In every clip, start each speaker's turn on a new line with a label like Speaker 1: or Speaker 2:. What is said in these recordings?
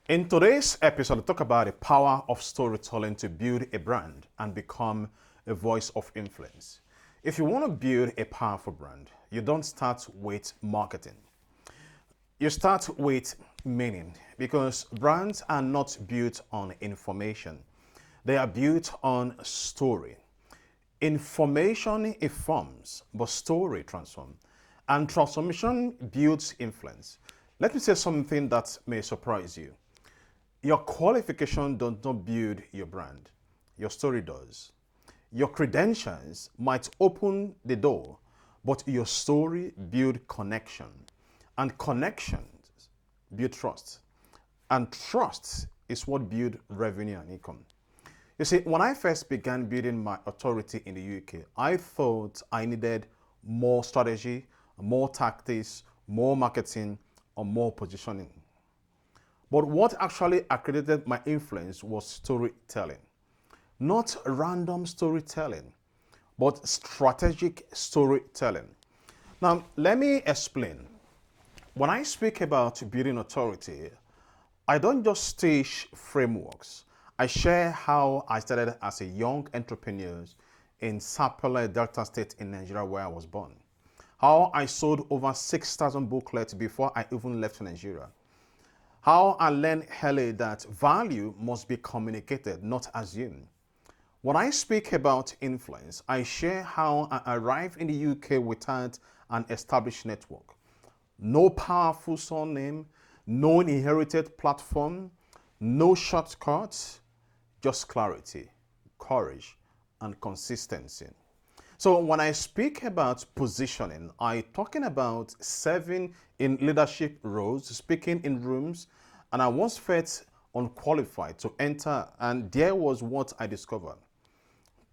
Speaker 1: In today's episode, we'll talk about the power of storytelling to build a brand and become a voice of influence. If you want to build a powerful brand, you don't start with marketing. You start with meaning because brands are not built on information. They are built on story. Information informs, but story transforms. And transformation builds influence. Let me say something that may surprise you. Your qualification does not build your brand. Your story does. Your credentials might open the door, but your story build connection. And connections build trust. And trust is what build revenue and income. You see, when I first began building my authority in the UK, I thought I needed more strategy, more tactics, more marketing, or more positioning. But what actually accredited my influence was storytelling. Not random storytelling, but strategic storytelling. Now, let me explain. When I speak about building authority, I don't just teach frameworks. I share how I started as a young entrepreneur in Sapele, Delta State in Nigeria, where I was born. How I sold over 6,000 booklets before I even left Nigeria. How I learned early that value must be communicated, not assumed. When I speak about influence, I share how I arrived in the UK without an established network. No powerful surname, no inherited platform, no shortcuts, just clarity, courage, and consistency. So when I speak about positioning, I'm talking about serving in leadership roles, speaking in rooms, and I once felt unqualified to enter, and there was what I discovered.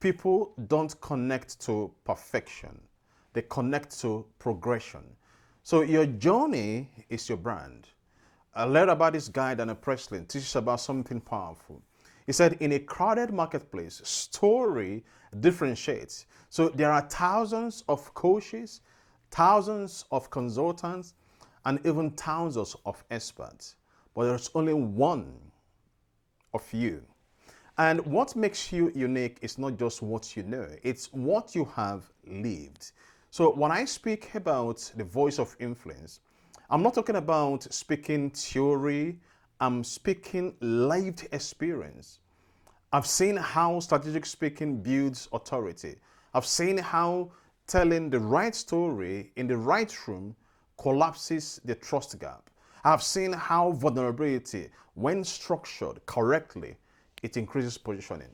Speaker 1: People don't connect to perfection. They connect to progression. So your journey is your brand. I learned about this guy, Daniel Presley, teaches about something powerful. He said, in a crowded marketplace, story differentiates. So there are thousands of coaches, thousands of consultants, and even thousands of experts. But there's only one of you. And what makes you unique is not just what you know, it's what you have lived. So when I speak about the voice of influence, I'm not talking about speaking theory, I'm speaking lived experience. I've seen how strategic speaking builds authority. I've seen how telling the right story in the right room collapses the trust gap. I've seen how vulnerability, when structured correctly, it increases positioning,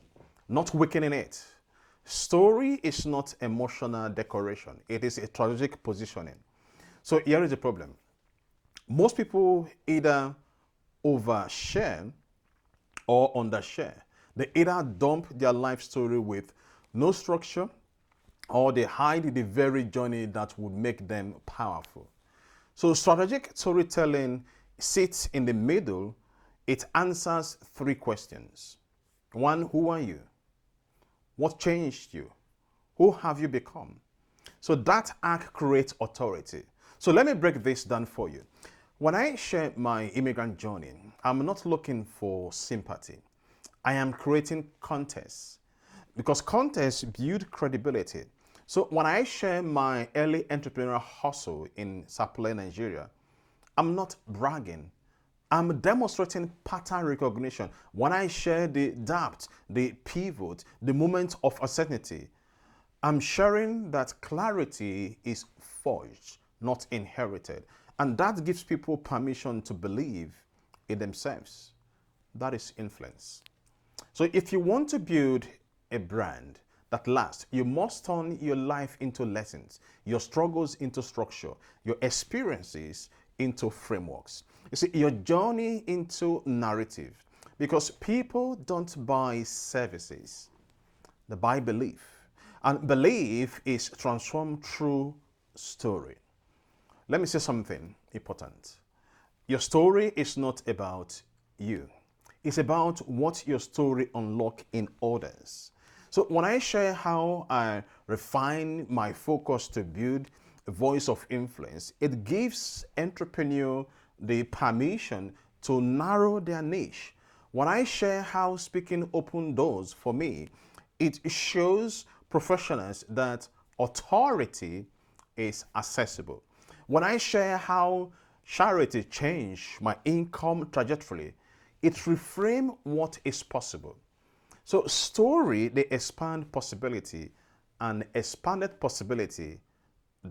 Speaker 1: not weakening it. Story is not emotional decoration, it is a strategic positioning. So here is the problem. Most people either overshare or undershare. They either dump their life story with no structure or they hide the very journey that would make them powerful. So strategic storytelling sits in the middle. It answers three questions. One, who are you? What changed you? Who have you become? So that arc creates authority. So let me break this down for you. When I share my immigrant journey, I'm not looking for sympathy. I am creating context because context builds credibility. So when I share my early entrepreneurial hustle in Sapele, Nigeria, I'm not bragging. I'm demonstrating pattern recognition. When I share the doubt, the pivot, the moment of uncertainty, I'm sharing that clarity is forged, not inherited. And that gives people permission to believe in themselves. That is influence. So if you want to build a brand that lasts, you must turn your life into lessons, your struggles into structure, your experiences into frameworks. You see, your journey into narrative. Because people don't buy services, they buy belief. And belief is transformed through story. Let me say something important. Your story is not about you. It's about what your story unlocks in others. So when I share how I refine my focus to build a voice of influence, it gives entrepreneur the permission to narrow their niche. When I share how speaking opened doors for me, it shows professionals that authority is accessible. When I share how charity changed my income trajectory, it reframes what is possible. So story, they expand possibility, and expanded possibility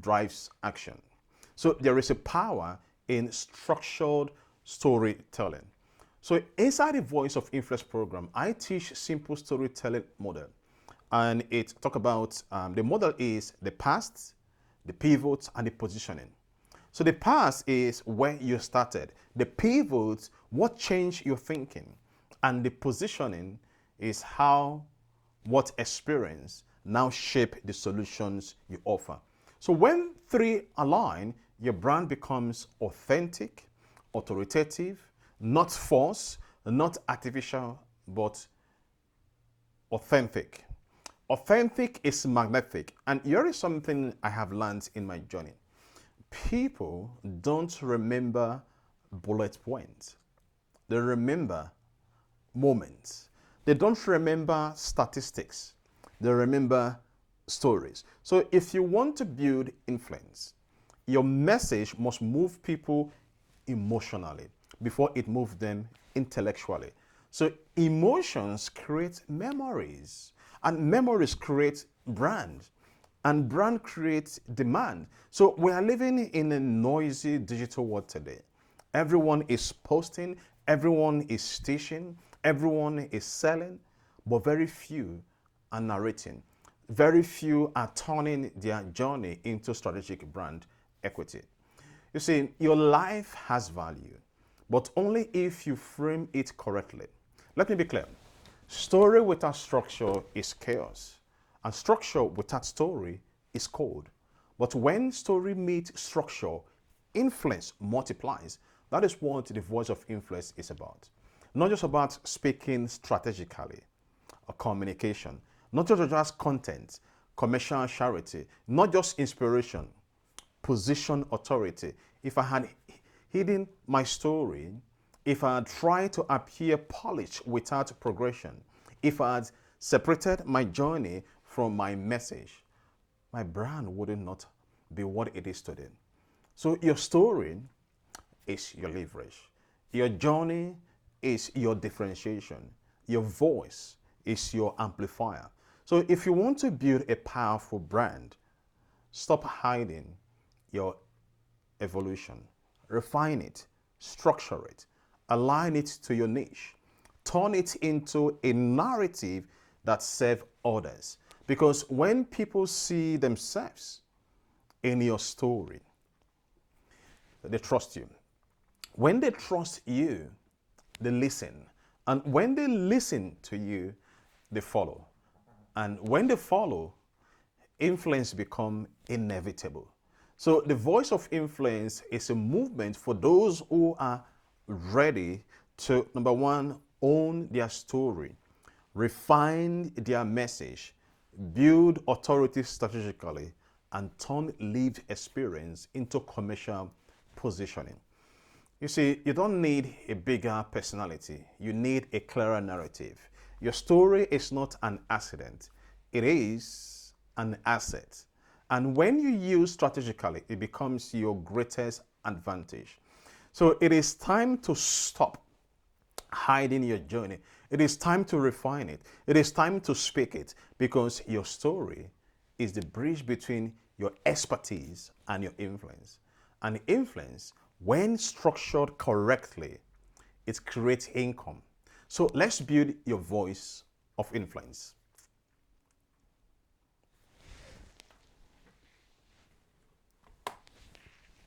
Speaker 1: drives action. So there is a power in structured storytelling. So inside the Voice of Influence program, I teach simple storytelling model, and it talk about the model is the past, the pivot, and the positioning. So the past is where you started. The pivot, what changed your thinking, and the positioning is how what experience now shape the solutions you offer. So when three align, your brand becomes authentic, authoritative, not false, not artificial, but authentic. Authentic is magnetic. And here is something I have learned in my journey. People don't remember bullet points. They remember moments. They don't remember statistics. They remember stories. So if you want to build influence, your message must move people emotionally before it moves them intellectually. So emotions create memories, and memories create brand, and brand creates demand. So we are living in a noisy digital world today. Everyone is posting, everyone is teaching, everyone is selling, but very few are narrating. Very few are turning their journey into strategic brand equity. You see, your life has value, but only if you frame it correctly. Let me be clear. Story without structure is chaos, and structure without story is cold. But when story meets structure, influence multiplies. That is what the Voice of Influence is about. Not just about speaking strategically or communication, not just content, commercial charity, not just inspiration, position authority. If I had hidden my story, if I had tried to appear polished without progression, if I had separated my journey from my message, my brand would not be what it is today. So your story is your leverage. Your journey is your differentiation. Your voice is your amplifier. So if you want to build a powerful brand, stop hiding your evolution. Refine it, structure it, align it to your niche, turn it into a narrative that serves others. Because when people see themselves in your story, they trust you. When they trust you, they listen. And when they listen to you, they follow. And when they follow, influence become inevitable. So the Voice of Influence is a movement for those who are ready to, number one, own their story, refine their message, build authority strategically, and turn lived experience into commercial positioning. You see, you don't need a bigger personality. You need a clearer narrative. Your story is not an accident. It is an asset. And when you use strategically, it becomes your greatest advantage. So it is time to stop hiding your journey. It is time to refine it. It is time to speak it, because your story is the bridge between your expertise and your influence. And influence, when structured correctly, it creates income. So let's build your voice of influence.